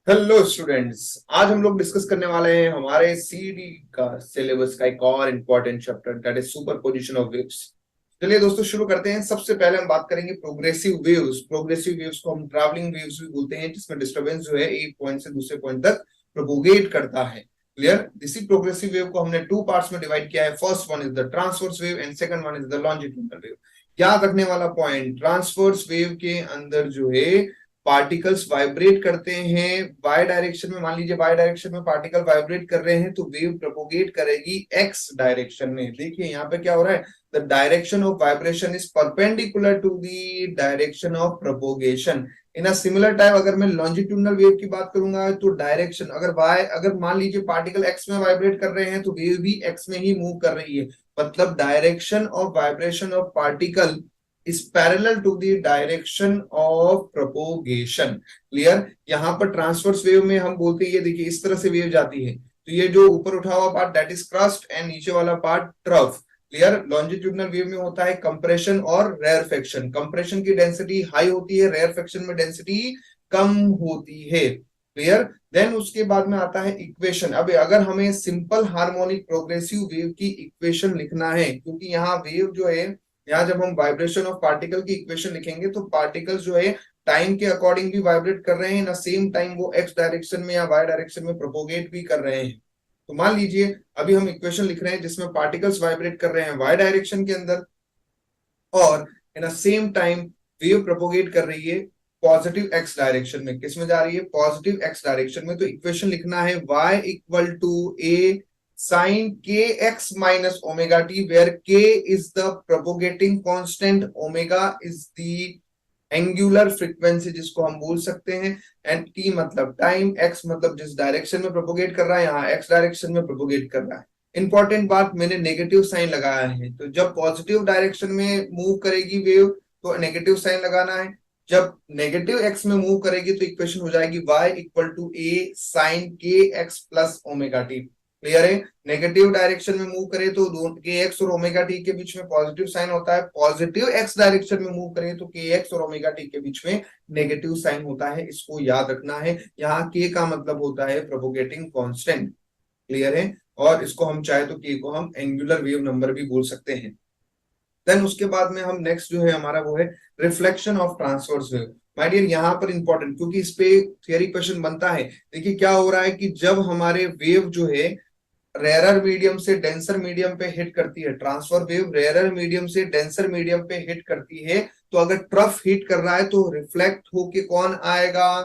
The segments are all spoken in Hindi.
Hello students. आज हम लोग डिस्कस करने वाले हैं हमारे सीडी का सिलेबस का एक और important chapter that is superposition of waves. चलिए दोस्तों शुरू करते हैं। सबसे पहले हम बात करेंगे प्रोग्रेसिव वेव्स। प्रोग्रेसिव वेव्स को हम ट्रैवलिंग वेव्स भी बोलते हैं, जिसमें डिस्टरबेंस जो है एक पॉइंट से दूसरे पॉइंट तक प्रोपोगेट करता है। क्लियर। इसी प्रोग्रेसिव वेव को हमने टू पार्ट्स में डिवाइड किया है। First one is the transverse wave and second one is the longitudinal wave. याद रखने वाला पॉइंट, ट्रांसवर्स वेव के अंदर जो है पार्टिकल्स वाइब्रेट करते हैं बाय डायरेक्शन में। मान लीजिए बाय डायरेक्शन में पार्टिकल वाइब्रेट कर रहे हैं तो वेव प्रोपोगेट करेगी एक्स डायरेक्शन में। देखिए यहाँ पे क्या हो रहा है, the direction of vibration is perpendicular to the direction of propagation. In a similar type अगर मैं लॉन्जिट्यूडनल वेव की बात करूंगा तो डायरेक्शन अगर मान लीजिए पार्टिकल एक्स में वाइब्रेट कर रहे हैं तो वेव भी एक्स में ही मूव कर रही है। मतलब direction of vibration of particle is parallel to the direction of propagation। Clear. यहाँ पर ट्रांसवर्स वेव में हम बोलते हैं, ये देखिए इस तरह से वेव जाती है तो ये जो ऊपर उठा हुआ part that is crust and नीचे वाला part trough. Clear. Longitudinal wave में होता है कंप्रेशन और रेयरफेक्शन। कंप्रेशन की डेंसिटी हाई होती है, रेयरफेक्शन में डेंसिटी कम होती है। क्लियर। देन उसके बाद में आता है इक्वेशन। अब अगर हमें सिंपल हार्मोनिक प्रोग्रेसिव वेव की इक्वेशन लिखना है, क्योंकि यहाँ वेव जो है, यहाँ जब हम वाइब्रेशन ऑफ पार्टिकल की इक्वेशन लिखेंगे तो पार्टिकल्स जो है टाइम के अकॉर्डिंग भी वाइब्रेट कर रहे हैं, ना सेम टाइम वो एक्स डायरेक्शन में या वाई डायरेक्शन में प्रोपोगेट भी कर रहे हैं। तो मान लीजिए अभी हम इक्वेशन लिख रहे हैं जिसमें पार्टिकल्स वाइब्रेट कर रहे हैं वाई डायरेक्शन के अंदर और in a same time wave propagate कर रही है पॉजिटिव एक्स डायरेक्शन में। किस में जा रही है? पॉजिटिव एक्स डायरेक्शन में। तो इक्वेशन लिखना है y equal to A sine k x minus omega t, where k is the propagating constant, omega is the angular frequency जिसको हम बोल सकते हैं, एंड t मतलब टाइम, x मतलब जिस डायरेक्शन में प्रोपोगेट कर रहा है, यहाँ x डायरेक्शन में प्रोपोगेट कर रहा है। इंपॉर्टेंट बात, मैंने नेगेटिव साइन लगाया है, तो जब पॉजिटिव डायरेक्शन में मूव करेगी वेव तो नेगेटिव साइन लगाना है। जब नेगेटिव एक्स में मूव करेगी तो इक्वेशन हो जाएगी y equal to A sine k x plus omega t. Clear है। नेगेटिव डायरेक्शन में मूव करे तो के एक्स और ओमेगा टी के बीच में पॉजिटिव साइन होता है, पॉजिटिव एक्स डायरेक्शन में मूव करें तो के एक्स और ओमेगा टी के बीच में नेगेटिव साइन होता है। इसको याद रखना है। यहाँ के का मतलब होता है प्रोपोगेटिंग कांस्टेंट। क्लियर है। और इसको हम चाहे तो के को हम एंगुलर वेव नंबर भी बोल सकते हैं। देन उसके बाद में हम नेक्स्ट जो है हमारा वो है reflection of transverse wave. My dear यहाँ पर इंपॉर्टेंट, क्योंकि इस पे थियरी क्वेश्चन बनता है। देखिए क्या हो रहा है कि जब हमारे वेव जो है रेयरर मीडियम से डेंसर मीडियम पे हिट करती है, ट्रांसफर वेव रेयरर मीडियम से डेंसर मीडियम पे हिट करती है, तो अगर ट्रफ हिट कर रहा है तो रिफ्लेक्ट होके कौन आएगा?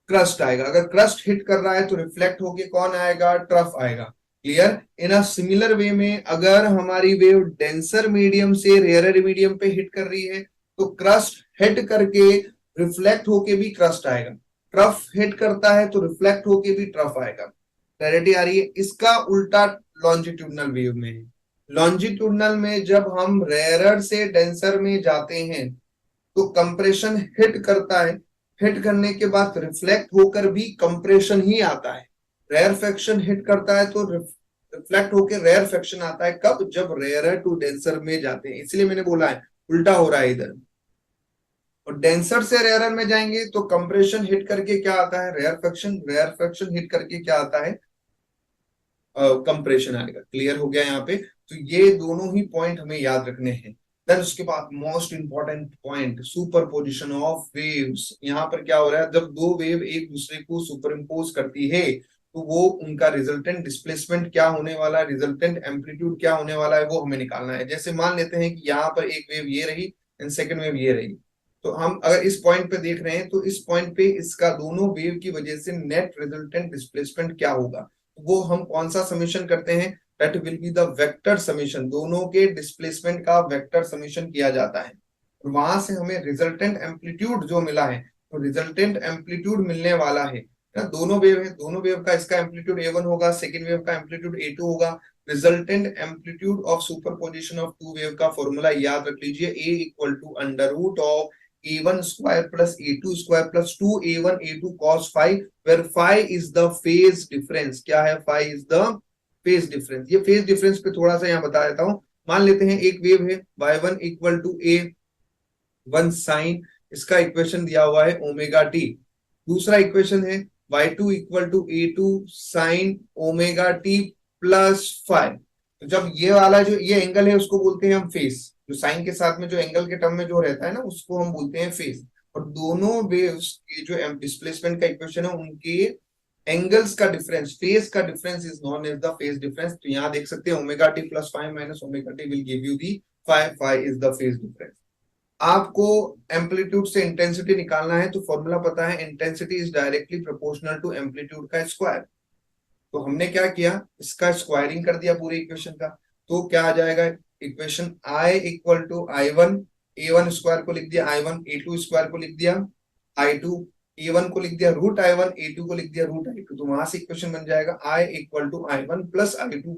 क्रस्ट आएगा। अगर क्रस्ट हिट कर रहा है तो रिफ्लेक्ट होके कौन आएगा? ट्रफ आएगा। Clear. In a similar way में अगर हमारी वेव डेंसर मीडियम से रेयरर मीडियम पे हिट कर रही है तो क्रस्ट हिट करके रिफ्लेक्ट होके भी क्रस्ट आएगा। ट्रफ हिट करता है तो रिफ्लेक्ट होके भी ट्रफ आएगा। क्लैरिटी आ रही है? इसका उल्टा लॉन्जिट्यूडनल वेव में है। लॉन्जिट्यूडनल में जब हम रेयरर से डेंसर में जाते हैं तो कंप्रेशन हिट करता है, हिट करने के बाद रिफ्लेक्ट होकर भी कंप्रेशन ही आता है। रेयर फ्रैक्शन हिट करता है तो रिफ्लेक्ट होकर रेयर फ्रैक्शन आता है। कब? जब रेयर टू डेंसर में जाते हैं। इसलिए मैंने बोला है उल्टा हो रहा है इधर। और डेंसर से रेयर में जाएंगे तो कंप्रेशन हिट करके क्या आता है? Rarefaction. Rarefaction hit करके क्या आता है? कंप्रेशन आएगा। क्लियर हो गया यहाँ पे? तो ये दोनों ही पॉइंट हमें याद रखने हैं। देन उसके बाद most important point, superposition of waves. यहाँ पर क्या हो रहा है, जब दो वेव एक दूसरे को सुपर इम्पोज करती है तो वो उनका रिजल्टेंट डिस्प्लेसमेंट क्या होने वाला है, रिजल्टेंट एम्पलीट्यूड क्या होने वाला है, वो हमें निकालना है। जैसे मान लेते हैं कि यहाँ पर एक वेव ये रही एंड सेकेंड वेव ये रही, तो हम अगर इस पॉइंट पे देख रहे हैं तो इस पॉइंट पे इसका दोनों वेव की वजह से नेट रिजल्टेंट डिस्प्लेसमेंट क्या होगा, वो हम कौन सा समीशन करते हैं? That will be the vector summation. दोनों के डिस्प्लेसमेंट का वेक्टर समीशन किया जाता है और वहां से हमें रिजल्टेंट एम्पलीट्यूड जो मिला है, तो रिजल्टेंट एम्पलीट्यूड मिलने वाला है ना। दोनों वेव है, दोनों वेव का इसका एम्पलीट्यूड A1 होगा, सेकेंड वेव का एम्पलीट्यूड A2 होगा। Resultant amplitude of superposition of two wave का फॉर्मूला याद रख लीजिए, A equal to under root of A1 square plus A2 square plus 2A1 A2 cos phi, where phi is the phase difference। क्या है? phi is the phase difference। ये phase difference पे थोड़ा सा यहाँ बता देता हूँ। मान लेते हैं एक वेव है y1 equal to A1 sine, इसका इक्वेशन दिया हुआ है ओमेगा टी। दूसरा इक्वेशन है y2 equal to a2 sine omega t plus five. तो जब ये वाला जो ये एंगल है उसको बोलते हैं हम फेस, जो साइन के साथ में जो एंगल के टर्म में जो रहता है ना उसको हम बोलते हैं फेस। और दोनों वेव्स के जो डिस्प्लेसमेंट का इक्वेशन है उनके एंगल्स का डिफरेंस, फेज का difference is known as the phase difference. तो यहाँ देख सकते हैं omega t plus five minus omega t will give you the five, five is the phase difference. आपको एम्पलीट्यूड से इंटेंसिटी निकालना है तो फॉर्मूला पता है, intensity is directly proportional to amplitude का स्क्वायर। तो हमने क्या किया, इसका स्क्वायरिंग कर दिया पूरे इक्वेशन का। तो क्या आ जाएगा, equation I equal to I one, A one square को लिख दिया I one, A two square को लिख दिया आई टू, ए वन को लिख दिया root I one, A two को लिख दिया रूट आई टू। तो वहां से इक्वेशन बन जाएगा I equal to I one plus I two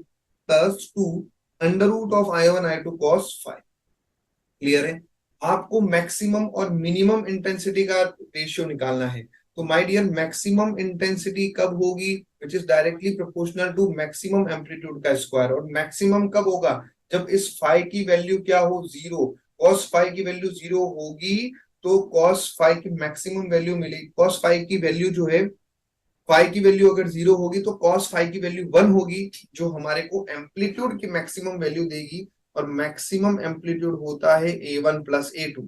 plus two under root of I one I two cos phi. Clear है। आपको मैक्सिमम और मिनिमम इंटेंसिटी का रेशियो निकालना है। तो माय डियर मैक्सिमम इंटेंसिटी कब होगी, which is directly proportional to maximum amplitude का स्क्वायर। और मैक्सिमम कब होगा, जब इस फाइव की वैल्यू क्या हो, जीरो। कॉस फाइव की वैल्यू जीरो होगी तो कॉस फाइव की मैक्सिमम वैल्यू मिलेगी। कॉस फाइव की वैल्यू जो है, फाइव की वैल्यू अगर जीरो होगी तो कॉस फाइव की वैल्यू वन होगी, जो हमारे को एम्पलीट्यूड की मैक्सिमम वैल्यू देगी। और मैक्सिमम एम्पलीट्यूड होता है A one plus A two,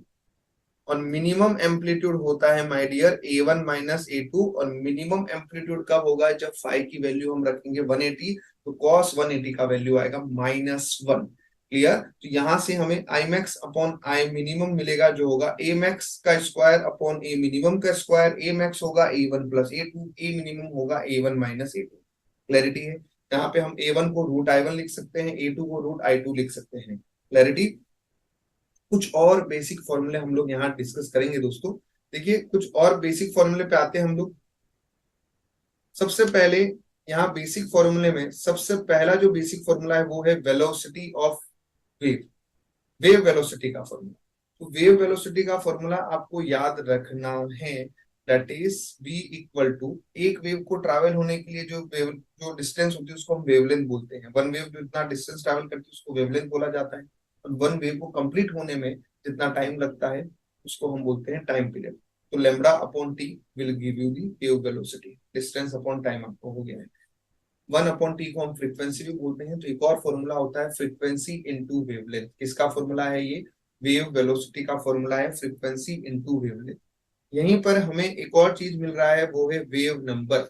और मिनिमम एम्पलीट्यूड होता है my dear A one minus A two. और मिनिमम एम्पलीट्यूड कब होगा, जब फाइव की वैल्यू हम रखेंगे 180, तो कॉस 180 का वैल्यू आएगा -1। क्लियर। तो यहां से हमें I max upon I minimum मिलेगा, जो होगा ए मैक्स का स्क्वायर अपॉन ए मिनिमम का स्क्वायर। ए मैक्स होगा A one plus A two, A minimum होगा A one minus A two. Clarity है। यहाँ पे हम ए वन को रूट आई वन लिख सकते हैं, ए टू को रूट आई टू लिख सकते हैं। क्लैरिटी। कुछ और बेसिक फॉर्मूले हम लोग यहाँ डिस्कस करेंगे दोस्तों। देखिए कुछ और बेसिक फॉर्मूले पे आते हैं हम लोग। सबसे पहले यहाँ बेसिक फॉर्मूले में सबसे पहला जो बेसिक फॉर्मूला है वो है velocity of wave, wave velocity का फॉर्मूला। तो वेव वेलोसिटी का फॉर्मूला आपको याद रखना है, that is v equal to, एक वेव को ट्रैवल होने के लिए जो वेव जो डिस्टेंस होती है उसको हम वेवलेंथ बोलते हैं। वन वेव जितना डिस्टेंस ट्रैवल करती है उसको वेवलेंथ बोला जाता है। और वन वेव को कंप्लीट होने में जितना टाइम लगता है उसको हम बोलते हैं टाइम पीरियड। तो lambda upon T will give you the wave velocity, distance upon time आपको हो गया है। वन अपॉन टी को हम फ्रीक्वेंसी भी बोलते हैं। तो एक और फॉर्मूला होता है फ्रीक्वेंसी इनटू वेवलेंथ। किसका फॉर्मूला है ये, वेव वेलोसिटी का फॉर्मूला है फ्रीक्वेंसी इनटू वेवलेंथ। यहीं पर हमें एक और चीज मिल रहा है, वो है वेव नंबर,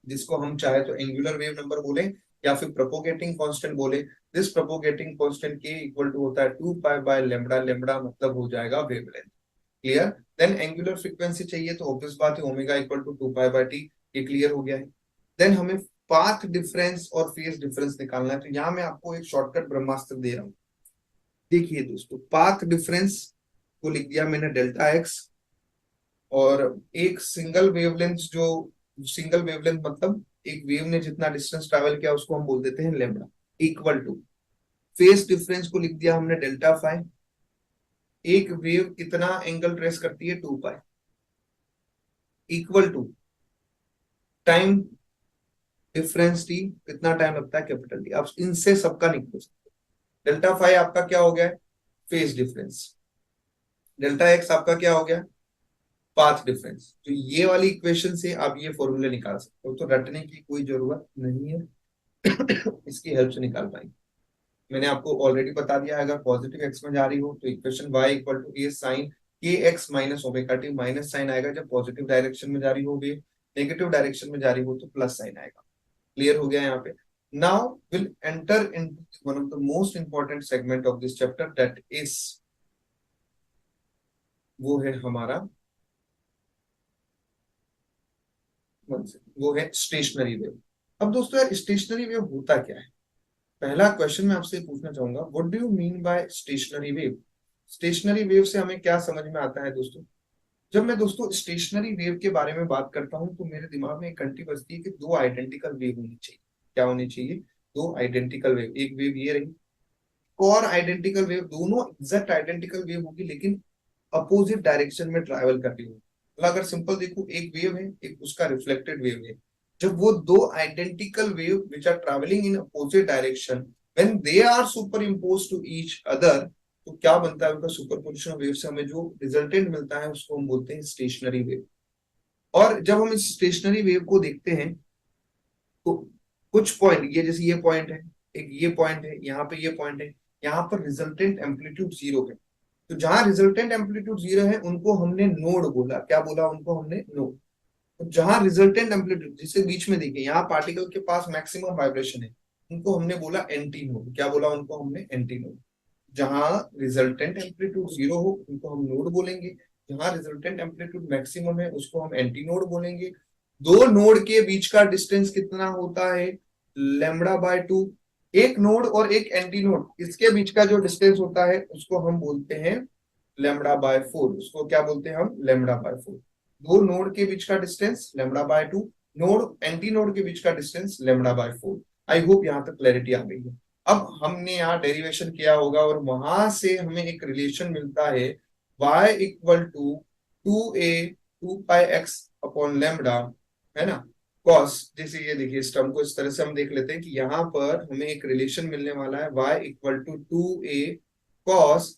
जिसको हम चाहे तो एंगुलर वेव नंबर बोले या फिर प्रोपोगेटिंग कांस्टेंट बोले। दिस प्रोपोगेटिंग कांस्टेंट के इक्वल टू होता है 2 पाई बाय लेमडा, लेमडा मतलब हो जाएगा wavelength. Clear. Then angular frequency चाहिए तो ऑब्वियस बात है omega equal to 2 pi by t, ये क्लियर हो गया है। देन हमें पाथ डिफरेंस और फेज डिफरेंस निकालना है। तो यहाँ मैं आपको एक शॉर्टकट ब्रह्मास्त्र दे रहा हूँ। देखिए दोस्तों, पाथ डिफरेंस को लिख दिया मैंने डेल्टा एक्स, और एक सिंगल वेवलेंथ, जो सिंगल वेवलेंथ मतलब एक वेव ने जितना डिस्टेंस ट्रैवल किया उसको हम बोल देते हैं lambda, equal to phase difference को लिख दिया हमने डेल्टा फाइव। एक वेव कितना एंगल ट्रेस करती है, 2 pi, equal to time difference t, कितना टाइम लगता है, कैपिटल टी। आप इनसे सबका निकल सकते हैं। डेल्टा फाइव आपका क्या हो गया, फेज डिफरेंस। डेल्टा एक्स आपका क्या हो गया, पाथ डिफरेंस। तो ये वाली इक्वेशन से आप ये फॉर्मूले निकाल सकते हो, तो रटने की कोई जरूरत नहीं है। इसकी हेल्प से निकाल पाएंगे। मैंने आपको ऑलरेडी बता दिया है, अगर पॉजिटिव एक्स में जा रही हो तो equation y equal to A sine k x minus omega t, minus sine आएगा जब पॉजिटिव डायरेक्शन में जा रही होगी, नेगेटिव डायरेक्शन में जा रही हो तो प्लस साइन आएगा। क्लियर हो गया यहाँ पे। Now will enter in one of the most important segment of this chapter, that is, वो है हमारा, वो है स्टेशनरी वेव। अब दोस्तों यार स्टेशनरी वेव होता क्या है, पहला क्वेश्चन मैं आपसे पूछना चाहूंगा, what do you mean by stationary wave. Stationary wave से हमें क्या समझ में आता है दोस्तों। जब मैं दोस्तों स्टेशनरी वेव के बारे में बात करता हूं तो मेरे दिमाग में एक घंटी बजती है कि दो आइडेंटिकल वेव होनी चाहिए। क्या होनी चाहिए, दो आइडेंटिकल वेव। एक वेव ये रही और आइडेंटिकल वेव, दोनों एग्जैक्ट आइडेंटिकल वेव होगी लेकिन अपोजिट डायरेक्शन में ट्रैवल कर रही होगी। मतलब अगर सिंपल देखो, एक वेव है, एक उसका रिफ्लेक्टेड वेव है। जब वो दो identical wave which are travelling in opposite direction, when they are superimpose to each other, तो क्या बनता है उनका सुपरपोजिशन वेव से हमें जो रिजल्टेंट मिलता है उसको हम बोलते हैं स्टेशनरी वेव। और जब हम इस स्टेशनरी वेव को देखते हैं तो कुछ पॉइंट, ये जैसे ये पॉइंट है, एक ये पॉइंट है, यहाँ पे ये पॉइंट है, यहाँ पर रिजल्टेंट एम्पलीट्यूड जीरो है। तो जहां रिजल्टेंट एम्पलीट्यूड जीरो है उनको हमने नोड बोला। क्या बोला उनको हमने? नोड। तो जहां रिजल्टेंट एम्पलीट्यूड, जिसके बीच में देखिए यहाँ पार्टिकल के पास मैक्सिमम वाइब्रेशन है, उनको हमने बोला एंटी नोड। क्या बोला उनको हमने? Anti node. जहां रिजल्टेंट एम्पलीट्यूड जीरो हो उनको हम नोड बोलेंगे, जहां रिजल्टेंट एम्पलीट्यूड मैक्सिमम है उसको हम एंटी नोड बोलेंगे। दो नोड के बीच का डिस्टेंस कितना होता है? λ/2। एक नोड और एक एंटी नोड, इसके बीच का जो डिस्टेंस होता है उसको हम बोलते हैं λ/4। उसको क्या बोलते हैं हम? λ/4। दो नोड के बीच का डिस्टेंस λ/2, नोड एंटी नोड के बीच का डिस्टेंस λ/4। आई होप यहाँ तक क्लैरिटी आ गई है। अब हमने यहाँ डेरिवेशन किया होगा और वहां से हमें एक रिलेशन मिलता है y equal to 2a 2πx/λ, है ना। कॉस, जैसे ये देखिए इस टर्म को इस तरह से हम देख लेते हैं कि यहाँ पर हमें एक रिलेशन मिलने वाला है y equal to 2a cos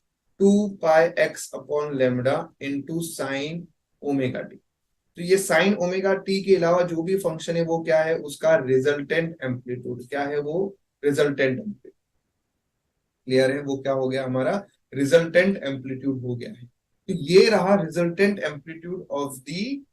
2πx/λ into sine omega t. तो ये साइन ओमेगा टी के अलावा जो भी फंक्शन है वो क्या है? उसका रिजल्टेंट एम्पलीट्यूड। क्या है वो? Resultant amplitude. क्लियर है? वो क्या हो गया हमारा? रिजल्टेंट एम्पलीट्यूड हो गया है। तो ये रहा resultant amplitude of the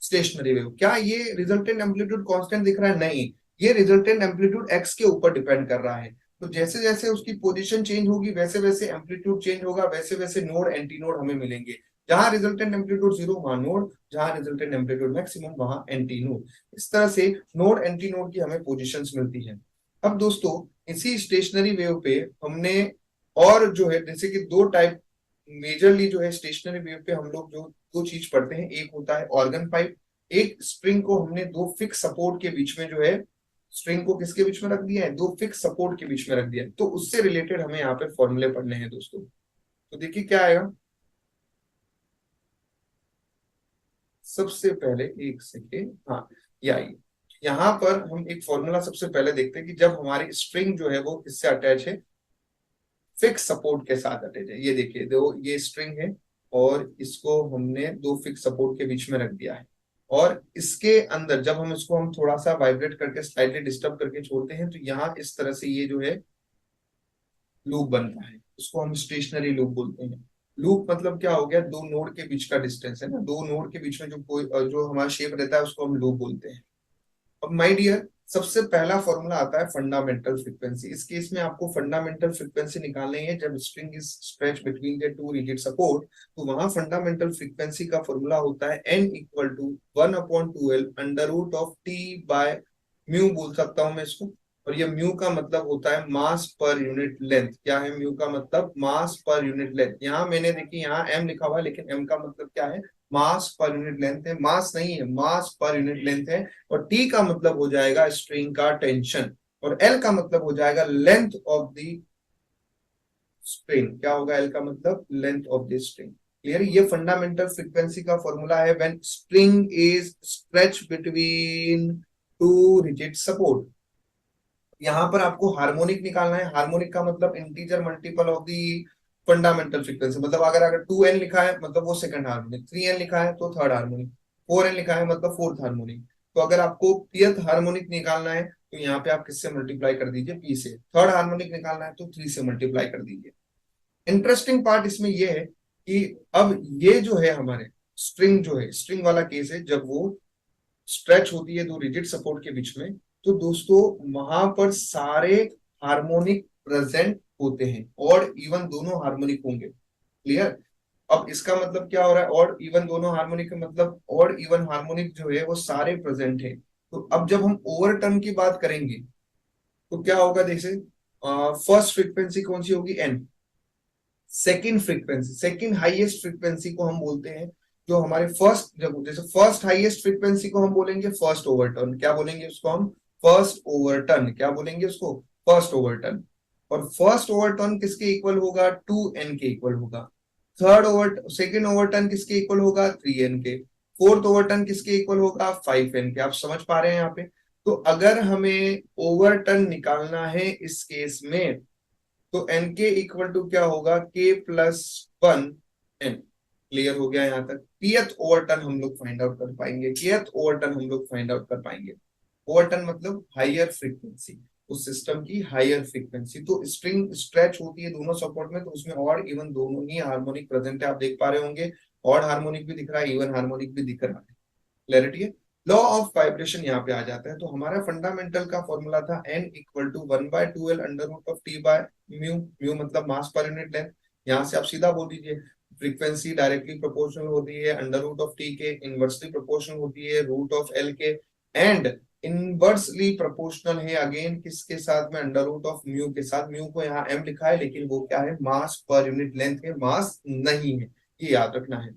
stationary wave. क्या ये रिजल्टेंट एम्पलीट्यूड कांस्टेंट दिख रहा है? नहीं, ये रिजल्टेंट एम्पलीट्यूड एक्स के ऊपर डिपेंड कर रहा है। तो जैसे जैसे उसकी पोजीशन चेंज होगी वैसे वैसे एम्पलीट्यूड चेंज होगा, वैसे वैसे नोड एंटी नोड हमें मिलेंगे। जहां रिजल्टेंट एम्पलीट्यूड जीरो वहां नोड, जहां रिजल्टेंट एम्पलीट्यूड मैक्सिमम वहां एंटी नोड। इस तरह से नोड एंटी नोड की हमें पोजीशंस मिलती है। अब दोस्तों इसी स्टेशनरी वेव पे हमने और जो है जैसे कि दो टाइप मेजरली जो है स्टेशनरी वेव पे हम लोग जो दो चीज पढ़ते हैं, एक होता है ऑर्गन पाइप। एक स्ट्रिंग को हमने दो फिक्स सपोर्ट के बीच में जो है, स्ट्रिंग को किसके बीच में रख दिया है? दो फिक्स सपोर्ट के बीच में रख दिया है। तो उससे रिलेटेड हमें यहाँ पे फॉर्मूले पढ़ने हैं दोस्तों। तो देखिए क्या आएगा। सबसे पहले एक सेकेंड, हाँ ये आइए। यहाँ पर हम एक फॉर्मूला सबसे पहले देखते हैं कि जब हमारी स्ट्रिंग जो है वो किससे अटैच है? फिक्स सपोर्ट के साथ अटैच है। ये देखिए दो, ये स्ट्रिंग है और इसको हमने दो फिक्स सपोर्ट के बीच में रख दिया है। और इसके अंदर जब हम इसको हम थोड़ा सा वाइब्रेट करके स्लाइटली डिस्टर्ब करके छोड़ते हैं तो यहाँ इस तरह से ये जो है लूप बनता है। उसको हम स्टेशनरी लूप बोलते हैं। लूप मतलब क्या हो गया? दो नोड के बीच का डिस्टेंस है ना, दो नोड के बीच में जो कोई जो हमारा शेप रहता है उसको हम लूप बोलते हैं। अब माय डियर, सबसे पहला फॉर्मूला आता है फंडामेंटल फ्रीक्वेंसी। इस केस में आपको फंडामेंटल फ्रीक्वेंसी निकालनी है जब string is stretch between the two rigid support. तो वहां फंडामेंटल फ्रीक्वेंसी का फॉर्मूला होता है n equal to 1/2l under root of t by mu बोल सकता हूं मैं इसको। और ये म्यू का मतलब होता है मास पर यूनिट लेंथ। क्या है म्यू का मतलब? Mass per unit length. यहाँ मैंने देखिए यहाँ m लिखा हुआ है लेकिन m का मतलब क्या है? मास पर यूनिट लेंथ है। मास नहीं है, मास पर यूनिट लेंथ है। और टी का मतलब हो जाएगा स्ट्रिंग का टेंशन, और एल का मतलब हो जाएगा लेंथ ऑफ द स्ट्रिंग। क्या होगा एल का मतलब? Length of the string. Clear? ये फंडामेंटल फ्रीक्वेंसी का फॉर्मूला है when string is stretch between two rigid support. यहाँ पर आपको हार्मोनिक निकालना है। हार्मोनिक का मतलब integer multiple of the fundamental frequency. मतलब अगर अगर 2n लिखा है मतलब वो सेकंड हार्मोनिक, 3n लिखा है तो थर्ड हार्मोनिक, 4n लिखा है मतलब फोर्थ हार्मोनिक। तो अगर आपको pth हार्मोनिक निकालना है तो यहाँ पे आप किससे मल्टीप्लाई कर दीजिए? p से। थर्ड हार्मोनिक निकालना है तो 3 से मल्टीप्लाई कर दीजिए। इंटरेस्टिंग पार्ट इसमें यह है कि अब ये जो है हमारे स्ट्रिंग जो है, स्ट्रिंग वाला केस है जब वो स्ट्रेच होती है दो रिजिड सपोर्ट के बीच में, तो दोस्तों वहां पर सारे हार्मोनिक प्रेजेंट होते हैं और इवन दोनों हार्मोनिक होंगे। क्लियर? अब इसका मतलब क्या हो रहा है? और इवन दोनों हार्मोनिक का मतलब और इवन हार्मोनिक जो है वो सारे प्रेजेंट है। तो अब जब हम ओवर टर्म की बात करेंगे तो क्या होगा? जैसे फर्स्ट फ्रीक्वेंसी कौन सी होगी? N. Second frequency, second highest frequency को हम बोलते हैं जो हमारे फर्स्ट, जब जैसे फर्स्ट हाईएस्ट फ्रीक्वेंसी को हम बोलेंगे फर्स्ट ओवरटर्न। क्या बोलेंगे उसको हम? First overturn. क्या बोलेंगे उसको? First overturn. और फर्स्ट ओवरटर्न किसके इक्वल होगा? 2n के इक्वल होगा। थर्ड ओवर सेकंड ओवरटर्न किसके इक्वल होगा? 3n के। फोर्थ ओवरटर्न किसके इक्वल होगा? 5n के। आप समझ पा रहे हैं यहाँ पे? तो अगर हमें ओवरटर्न निकालना है इस केस में तो एन के इक्वल टू क्या होगा? k plus 1 n। क्लियर हो गया यहाँ तक? pth ओवरटर्न हम लोग फाइंड आउट कर पाएंगे, kth ओवरटर्न हम लोग फाइंड आउट कर पाएंगे। ओवरटर्न मतलब हायर फ्रीक्वेंसी, उस सिस्टम की हायर फ्रीक्वेंसी। तो स्ट्रिंग स्ट्रेच होती है दोनों सपोर्ट में, तो उसमें ऑड इवन दोनों ही हार्मोनिक प्रेजेंट है, आप देख पा रहे होंगे। ऑड हार्मोनिक भी दिख रहा है, इवन हार्मोनिक भी दिख रहा है। क्लैरिटी है? लॉ ऑफ वाइब्रेशन यहाँ पे आ जाता है। तो हमारा फंडामेंटल का फॉर्मूला था n equal to 1/2l under root of t by mu. Mu मतलब मास पर यूनिट लेंथ। यहाँ से आप सीधा बोल दीजिए, फ्रीक्वेंसी डायरेक्टली प्रोपोर्शनल होती है अंडर रूट ऑफ टी के, इनवर्सली प्रोपोर्शनल होती है रूट ऑफ एल के, एंड इनवर्सली प्रोपोर्शनल है अगेन किसके साथ में, अंडर रूट ऑफ म्यू के साथ। म्यू को यहाँ m लिखा है, लेकिन वो क्या है, मास पर यूनिट लेंथ है, मास नहीं है, ये याद रखना है।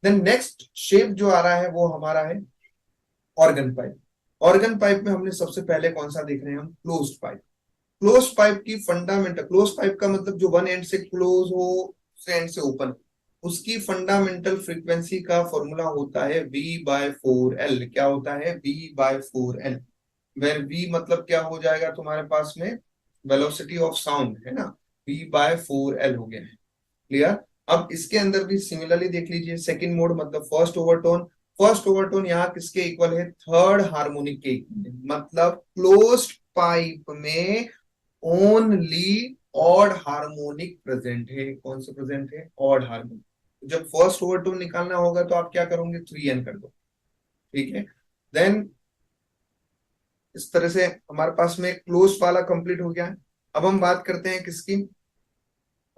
देन नेक्स्ट शेप जो आ रहा है वो हमारा है ऑर्गन पाइप। ऑर्गन पाइप में हमने सबसे पहले कौन सा देख रहे हैं हम, क्लोज्ड पाइप। क्लोज पाइप की फंडामेंटल, क्लोज पाइप का मतलब जो वन एंड से क्लोज हो, दूसरे एंड से ओपन, उसकी फंडामेंटल फ्रीक्वेंसी का फॉर्मूला होता है V/4L। क्या होता है, V/4L। वेर V मतलब क्या हो जाएगा तुम्हारे पास में, वेलोसिटी ऑफ साउंड है ना, V/4L हो गया है। क्लियर? अब इसके अंदर भी सिमिलरली देख लीजिए, सेकंड मोड मतलब फर्स्ट ओवरटोन। फर्स्ट ओवरटोन यहाँ किसके इक्वल है, थर्ड हार्मोनिक के इक्वल है। मतलब क्लोज्ड पाइप में ओनली ऑड हार्मोनिक प्रेजेंट है। कौन से प्रेजेंट है, ऑड हार्मोनिक। जब फर्स्ट ओवरटोन निकालना होगा तो आप क्या करोगे, 3n कर दो। ठीक है, देन इस तरह से हमारे पास में क्लोज वाला कंप्लीट हो गया है। अब हम बात करते हैं किसकी,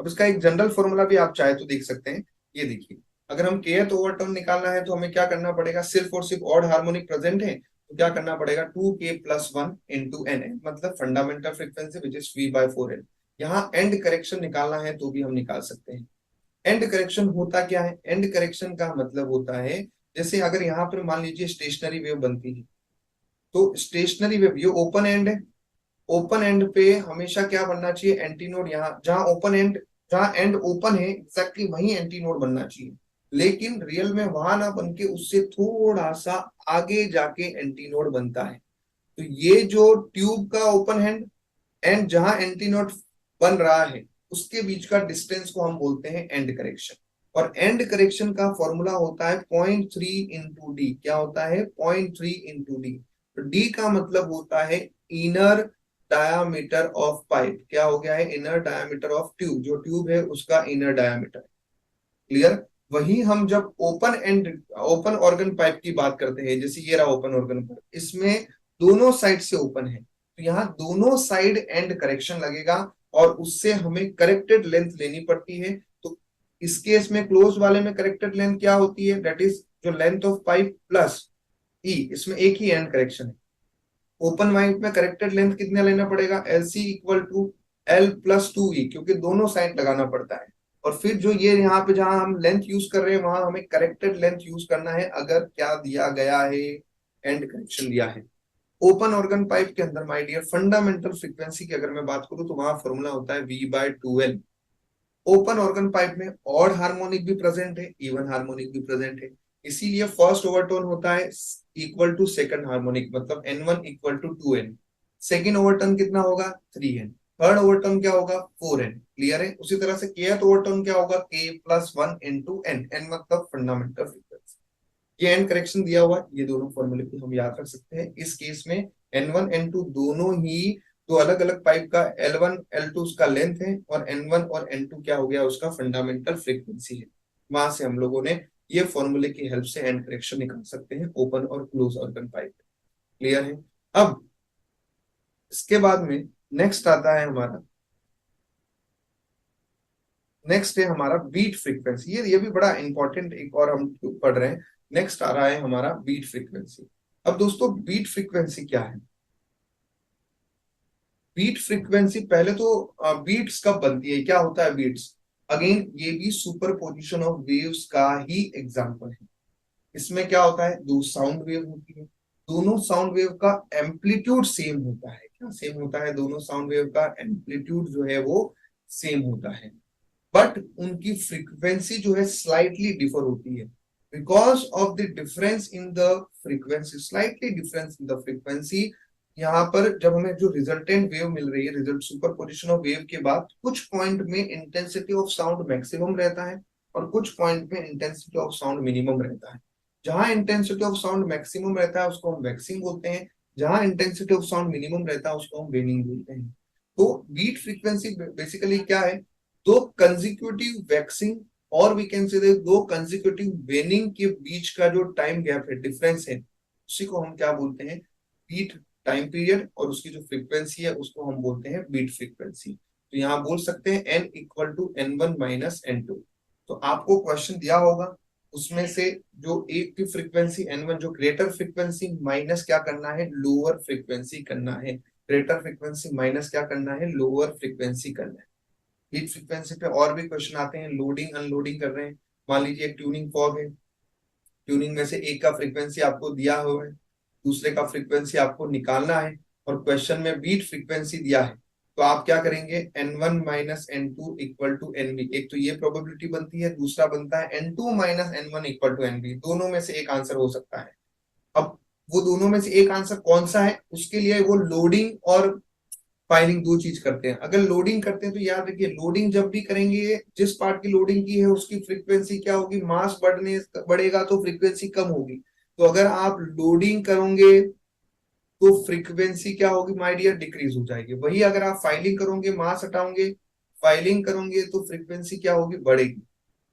अब इसका एक जनरल फॉर्मूला भी आप चाहे तो देख सकते हैं। ये देखिए, अगर हम kth ओवरटर्न निकालना है तो हमें क्या करना पड़ेगा, सिर्फ और सिर्फ ऑड हार्मोनिक प्रेजेंट है तो क्या करना पड़ेगा, 2k+1 इंटू एन, मतलब fundamental frequency which is V/4L। यहाँ एंड करेक्शन निकालना है तो भी हम निकाल सकते हैं। एंड करेक्शन होता क्या है, एंड करेक्शन का मतलब होता है, जैसे अगर यहाँ पर मान लीजिए स्टेशनरी वेव बनती है, तो स्टेशनरी वेव ये ओपन एंड है, ओपन एंड पे हमेशा क्या बनना चाहिए, एंटी नोड। यहाँ जहां ओपन एंड, जहां एंड ओपन है एग्जैक्टली वही एंटी नोड बनना चाहिए, लेकिन रियल में वहां ना बन के उससे थोड़ा सा आगे जाके एंटी नोड बनता है। तो ये जो ट्यूब का ओपन हैंड एंड जहां एंटी नोड बन रहा है उसके बीच का डिस्टेंस को हम बोलते हैं एंड करेक्शन। और एंड करेक्शन का फॉर्मूला होता है 0.3 × d। क्या होता है, 0.3 × d। तो d का मतलब होता है इनर डायामीटर ऑफ पाइप। क्या हो गया है, इनर डायामीटर ऑफ ट्यूब। जो ट्यूब है उसका इनर डायामीटर। क्लियर? वही हम जब ओपन ऑर्गन पाइप की बात करते हैं, जैसे ये रहा ओपन ऑर्गन पाइप, इसमें दोनों साइड से ओपन है, तो यहाँ दोनों साइड एंड करेक्शन लगेगा और उससे हमें करेक्टेड लेंथ लेनी पड़ती है। तो इस केस में क्लोज वाले में करेक्टेड लेंथ क्या होती है, दैट इज जो लेंथ ऑफ पाइप प्लस ई, इसमें एक ही एंड करेक्शन है। ओपन पाइप में करेक्टेड लेंथ कितना लेना पड़ेगा, LC = L+2E, क्योंकि दोनों साइड लगाना पड़ता है। और फिर जो ये यहाँ पे जहां हम लेंथ यूज कर रहे हैं वहां हमें करेक्टेड लेंथ यूज करना है, अगर क्या दिया गया है, एंड करेक्शन दिया है। ओपन ऑर्गन पाइप के अंदर माय डियर फंडामेंटल फ्रीक्वेंसी की अगर मैं बात करूं तो वहां फॉर्मूला होता है V/2L। ओपन ऑर्गन पाइप में ऑड हार्मोनिक भी प्रेजेंट है, इवन हार्मोनिक भी प्रेजेंट है, इसीलिए फर्स्ट ओवरटोन होता है इक्वल टू सेकंड हार्मोनिक, मतलब n1 = 2n। सेकंड ओवरटोन कितना होगा, 3n। थर्ड ओवरटोन क्या होगा, 4n। क्लियर है? उसी तरह से kth ओवरटोन क्या होगा, k+1 × n। n मतलब फंडामेंटल फ्रीक्वेंसी। ये एंड करेक्शन दिया हुआ, ये दोनों फॉर्मूले को हम याद रख सकते हैं। इस केस में n1 n2 दोनों ही दो अलग अलग पाइप का L1 L2 उसका लेंथ है, और N1 और N2 क्या हो गया, उसका फंडामेंटल फ्रीक्वेंसी है। वहां से हम लोगों ने ये फॉर्मूले की हेल्प से एंड करेक्शन निकाल सकते हैं ओपन और क्लोज ऑर्गन पाइप। क्लियर है? अब इसके बाद में नेक्स्ट आता है हमारा, नेक्स्ट है हमारा बीट फ्रीक्वेंसी। ये भी बड़ा इंपॉर्टेंट एक और हम पढ़ रहे हैं। नेक्स्ट आ रहा है हमारा बीट फ्रीक्वेंसी। अब दोस्तों बीट फ्रीक्वेंसी क्या है, बीट फ्रीक्वेंसी पहले तो बीट्स कब बनती है, क्या होता है बीट्स, अगेन ये भी सुपर पोजिशन ऑफ वेव्स का ही एग्जांपल है। इसमें क्या होता है, दो साउंड वेव होती है, दोनों साउंड वेव का एम्पलीट्यूड सेम होता है। क्या सेम होता है, दोनों साउंड वेव का एम्पलीट्यूड जो है वो सेम होता है, बट उनकी फ्रीक्वेंसी जो है स्लाइटली डिफर होती है। Because of the difference in the frequency, slightly difference in the frequency, यहाँ पर जब हमें जो रिजल्टेंट वेव मिल रही है, result super position of wave के बाद कुछ पॉइंट में इंटेंसिटी ऑफ साउंड मैक्सिमम रहता है, और कुछ पॉइंट पे इंटेंसिटी ऑफ साउंड मिनिमम रहता है। जहां इंटेंसिटी ऑफ साउंड मैक्सिमम रहता है उसको हम वैक्सिंग बोलते हैं, जहां इंटेंसिटी ऑफ साउंड मिनिमम रहता है उसको हम वेनिंग बोलते हैं। तो बीट फ्रीक्वेंसी बेसिकली क्या है, दो कंजिक्यूटिव वैक्सिंग और वी कैन से दो कंजिक्यूटिव वेनिंग के बीच का जो टाइम गैप है, डिफरेंस है, उसी को हम क्या बोलते हैं, बीट टाइम पीरियड, और उसकी जो फ्रीक्वेंसी है उसको हम बोलते हैं बीट फ्रीक्वेंसी। तो यहाँ बोल सकते हैं n equal to n1 minus n2। तो आपको क्वेश्चन दिया होगा, उसमें से जो एक की फ्रीक्वेंसी n1 जो ग्रेटर फ्रीक्वेंसी माइनस क्या करना है, लोअर फ्रीक्वेंसी करना है। ग्रेटर फ्रीक्वेंसी माइनस क्या करना है, लोअर फ्रीक्वेंसी करना है। बीट फ्रीक्वेंसी पे और भी क्वेश्चन आते हैं, लोडिंग अनलोडिंग कर रहे हैं। मान लीजिए एक ट्यूनिंग फॉग है, ट्यूनिंग में से एक का फ्रीक्वेंसी आपको दिया हुआ है, दूसरे का फ्रीक्वेंसी आपको निकालना है, और क्वेश्चन में बीट फ्रीक्वेंसी दिया है, तो आप क्या करेंगे, n1 minus n2 equal to nb। एक तो ये प्रोबेबिलिटी बनती है, दूसरा बनता है n2 minus n1 equal to nb। दोनों में से एक आंसर हो सकता है। अब वो दोनों में से एक आंसर कौन सा है, उसके लिए वो लोडिंग और फाइलिंग दो चीज करते हैं। अगर लोडिंग करते हैं तो याद रखिए, लोडिंग जब भी करेंगे, जिस पार्ट की लोडिंग की है उसकी फ्रीक्वेंसी क्या होगी, मास बढ़ेगा तो फ्रीक्वेंसी कम होगी। तो अगर आप लोडिंग करोगे तो फ्रीक्वेंसी क्या होगी माय डियर, डिक्रीज हो जाएगी। वही अगर आप फाइलिंग करोगे, मास हटाओगे, फाइलिंग करोगे, तो फ्रीक्वेंसी क्या होगी, बढ़ेगी।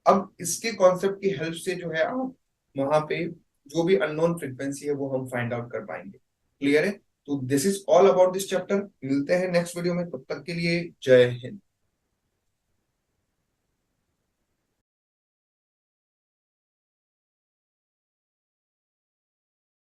अब इसके कॉन्सेप्ट की हेल्प से जो है आप वहां पे जो भी अननोन फ्रीक्वेंसी है वो हम फाइंड आउट कर पाएंगे। क्लियर है? तो this is all about this chapter. मिलते हैं नेक्स्ट वीडियो में, तब तक के लिए जय हिंद।